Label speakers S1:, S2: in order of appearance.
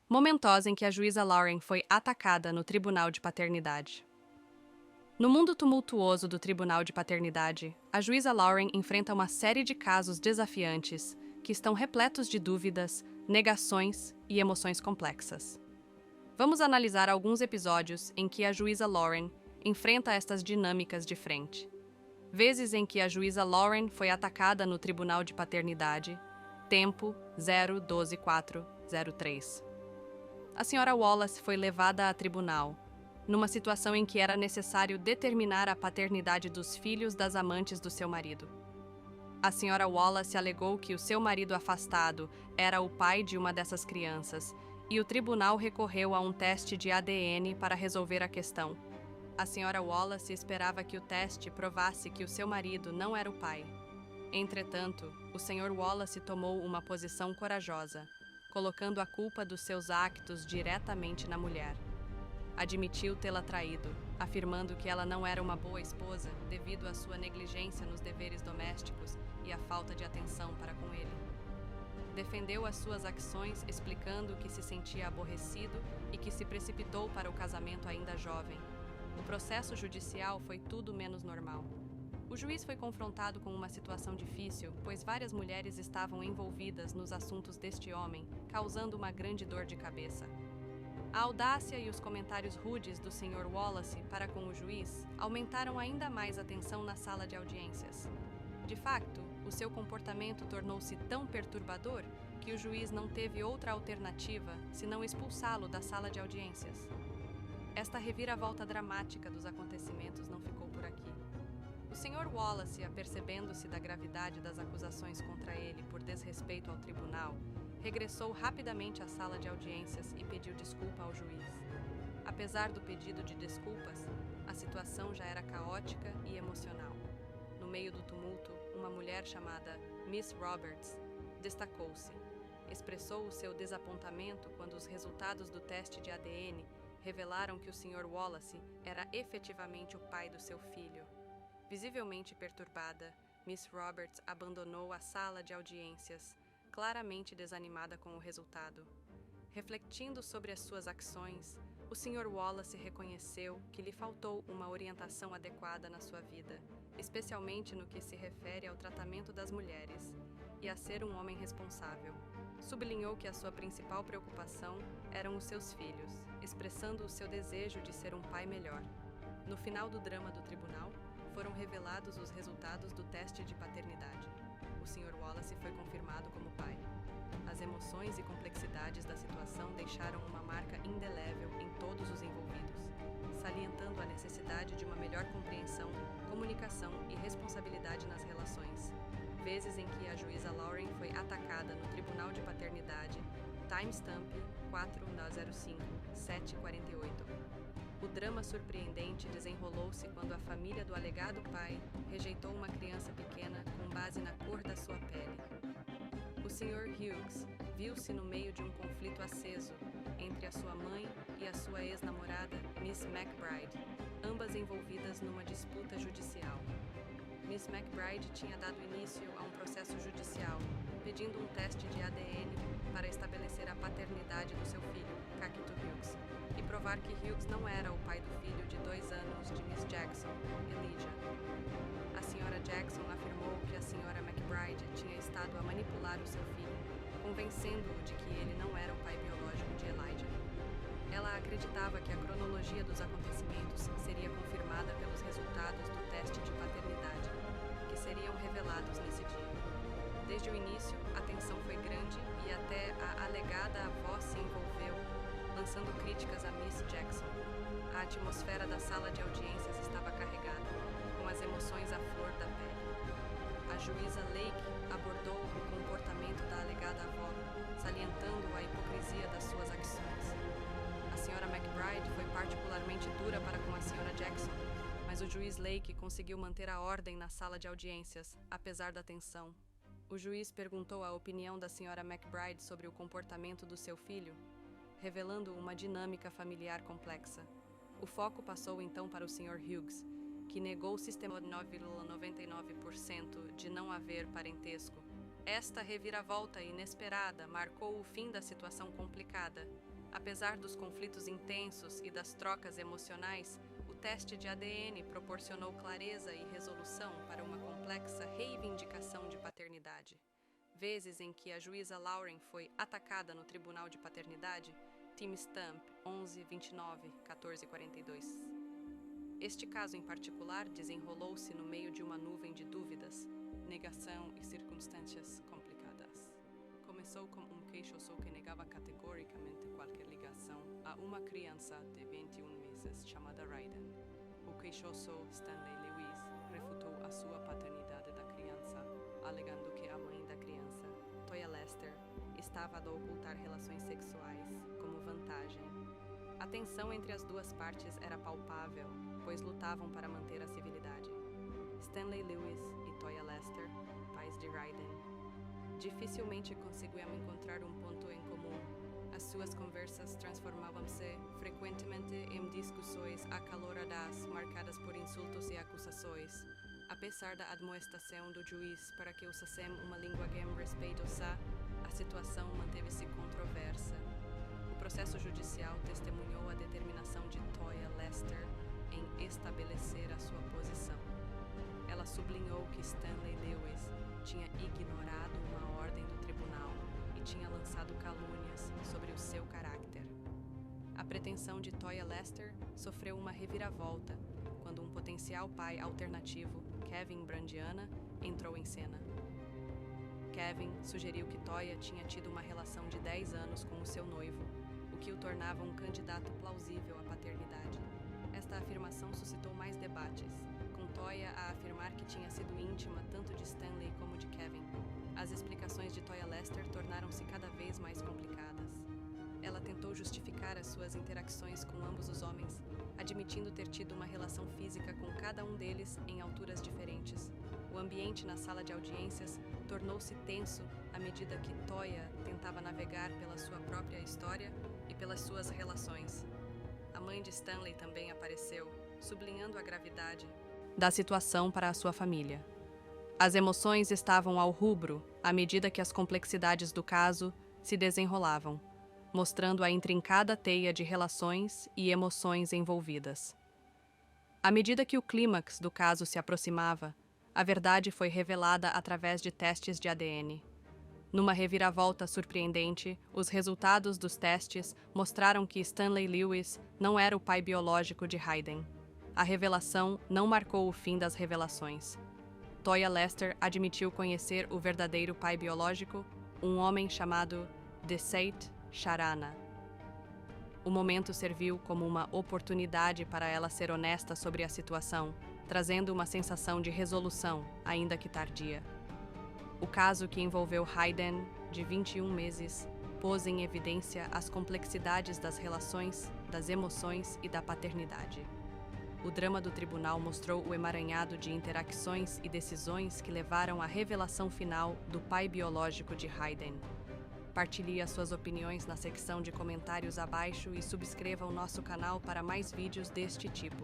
S1: momentosa em que a juíza Lauren foi atacada no tribunal de paternidade. No mundo tumultuoso do tribunal de paternidade, a juíza Lauren enfrenta uma série de casos desafiantes que estão repletos de dúvidas, negações e emoções complexas. Vamos analisar alguns episódios em que a juíza Lauren enfrenta estas dinâmicas de frente. Vezes em que a juíza Lauren foi atacada no tribunal de paternidade, tempo 012403. A senhora Wallace foi levada a tribunal, numa situação em que era necessário determinar a paternidade dos filhos das amantes do seu marido. A senhora Wallace alegou que o seu marido afastado era o pai de uma dessas crianças, e o tribunal recorreu a um teste de ADN para resolver a questão. A senhora Wallace esperava que o teste provasse que o seu marido não era o pai. Entretanto, o Sr. Wallace tomou uma posição corajosa, colocando a culpa dos seus actos diretamente na mulher. Admitiu tê-la traído, afirmando que ela não era uma boa esposa devido à sua negligência nos deveres domésticos e à falta de atenção para com ele. Defendeu as suas ações, explicando que se sentia aborrecido e que se precipitou para o casamento ainda jovem. O processo judicial foi tudo menos normal. O juiz foi confrontado com uma situação difícil, pois várias mulheres estavam envolvidas nos assuntos deste homem, causando uma grande dor de cabeça. A audácia e os comentários rudes do Sr. Wallace para com o juiz aumentaram ainda mais a tensão na sala de audiências. De facto, o seu comportamento tornou-se tão perturbador que o juiz não teve outra alternativa senão expulsá-lo da sala de audiências. Esta reviravolta dramática dos acontecimentos não ficou por aqui. O Sr. Wallace, apercebendo-se da gravidade das acusações contra ele por desrespeito ao tribunal, regressou rapidamente à sala de audiências e pediu desculpa ao juiz. Apesar do pedido de desculpas, a situação já era caótica e emocional. No meio do tumulto, uma mulher chamada Miss Roberts destacou-se. Expressou o seu desapontamento quando os resultados do teste de ADN revelaram que o Sr. Wallace era efetivamente o pai do seu filho. Visivelmente perturbada, Miss Roberts abandonou a sala de audiências, claramente desanimada com o resultado. Refletindo sobre as suas ações, o Sr. Wallace reconheceu que lhe faltou uma orientação adequada na sua vida, especialmente no que se refere ao tratamento das mulheres, e a ser um homem responsável. Sublinhou que a sua principal preocupação eram os seus filhos, expressando o seu desejo de ser um pai melhor. No final do drama do tribunal, foram revelados os resultados do teste de paternidade. O Sr. Wallace foi confirmado como pai. As emoções e complexidades da situação deixaram uma marca indelével em todos os envolvidos, salientando a necessidade de uma melhor compreensão, comunicação e responsabilidade nas relações. Vezes em que a juíza Lauren foi atacada no tribunal de paternidade, timestamp 4/05/748. O drama surpreendente desenrolou-se quando a família do alegado pai rejeitou uma criança pequena com base na cor da sua pele. O Sr. Hughes viu-se no meio de um conflito aceso entre a sua mãe e a sua ex-namorada, Miss McBride, ambas envolvidas numa disputa judicial. Miss McBride tinha dado início a um processo judicial, pedindo um teste de ADN para estabelecer a paternidade do seu filho, Cacto Hughes, e provar que Hughes não era o pai do filho de 2 anos de Miss Jackson, Elijah. A senhora Jackson afirmou que a senhora McBride tinha estado a manipular o seu filho, convencendo-o de que ele não era o pai biológico de Elijah. Ela acreditava que a cronologia dos acontecimentos seria confirmada pelos resultados do teste de paternidade, que seriam revelados nesse dia. Desde o início, a tensão foi grande e até a alegada avó se envolveu, lançando críticas a Miss Jackson. A atmosfera da sala de audiências estava carregada, com as emoções à flor da pele. A juíza Lake abordou o comportamento da alegada avó, salientando a hipocrisia das suas ações. A senhora McBride foi particularmente dura para com a senhora Jackson, mas o juiz Lake conseguiu manter a ordem na sala de audiências, apesar da tensão. O juiz perguntou a opinião da senhora McBride sobre o comportamento do seu filho, revelando uma dinâmica familiar complexa. O foco passou então para o Sr. Hughes, que negou sistematicamente 9,99% de não haver parentesco. Esta reviravolta inesperada marcou o fim da situação complicada, Apesar dos conflitos intensos e das trocas emocionais, o teste de ADN proporcionou clareza e resolução para uma complexa reivindicação de paternidade. Vezes em que a juíza Lauren foi atacada no tribunal de paternidade, Tim Stump, 11-29-14-42. Este caso em particular desenrolou-se no meio de uma nuvem de dúvidas, negação e circunstâncias complicadas. Começou com um queixoso que negava categoricamente qualquer ligação a uma criança de 21 meses chamada Raiden. O queixoso Stanley Lewis refutou a sua paternidade da criança, alegando que a mãe da criança, Toya Lester, estava a ocultar relações sexuais como vantagem. A tensão entre as duas partes era palpável, pois lutavam para manter a civilidade. Stanley Lewis e Toya Lester, pais de Raiden, dificilmente conseguiam encontrar um ponto em comum. As suas conversas transformavam-se frequentemente em discussões acaloradas, marcadas por insultos e acusações. Apesar da admoestação do juiz para que usassem uma linguagem respeitosa, a situação manteve-se controversa. O processo judicial testemunhou a determinação de Toya Lester em estabelecer a sua posição. Ela sublinhou que Stanley Lewis tinha ignorado uma ordem do tribunal e tinha lançado calúnias sobre o seu caráter. A pretensão de Toya Lester sofreu uma reviravolta quando um potencial pai alternativo, Kevin Brandiana, entrou em cena. Kevin sugeriu que Toya tinha tido uma relação de 10 anos com o seu noivo, o que o tornava um candidato plausível à paternidade. Esta afirmação suscitou mais debates, com Toya a afirmar que tinha sido íntima tanto de Stanley como de Kevin. As explicações de Toya Lester tornaram-se cada vez mais complicadas. Ela tentou justificar as suas interações com ambos os homens, admitindo ter tido uma relação física com cada um deles em alturas diferentes. O ambiente na sala de audiências tornou-se tenso à medida que Toya tentava navegar pela sua própria história e pelas suas relações. A mãe de Stanley também apareceu, sublinhando a gravidade da situação para a sua família. As emoções estavam ao rubro à medida que as complexidades do caso se desenrolavam, mostrando a intrincada teia de relações e emoções envolvidas. À medida que o clímax do caso se aproximava, a verdade foi revelada através de testes de ADN. Numa reviravolta surpreendente, os resultados dos testes mostraram que Stanley Lewis não era o pai biológico de Raiden. A revelação não marcou o fim das revelações. Toya Lester admitiu conhecer o verdadeiro pai biológico, um homem chamado Desait Sharana. O momento serviu como uma oportunidade para ela ser honesta sobre a situação, trazendo uma sensação de resolução, ainda que tardia. O caso que envolveu Raiden, de 21 meses, pôs em evidência as complexidades das relações, das emoções e da paternidade. O drama do tribunal mostrou o emaranhado de interações e decisões que levaram à revelação final do pai biológico de Raiden. Partilhe as suas opiniões na secção de comentários abaixo e subscreva o nosso canal para mais vídeos deste tipo.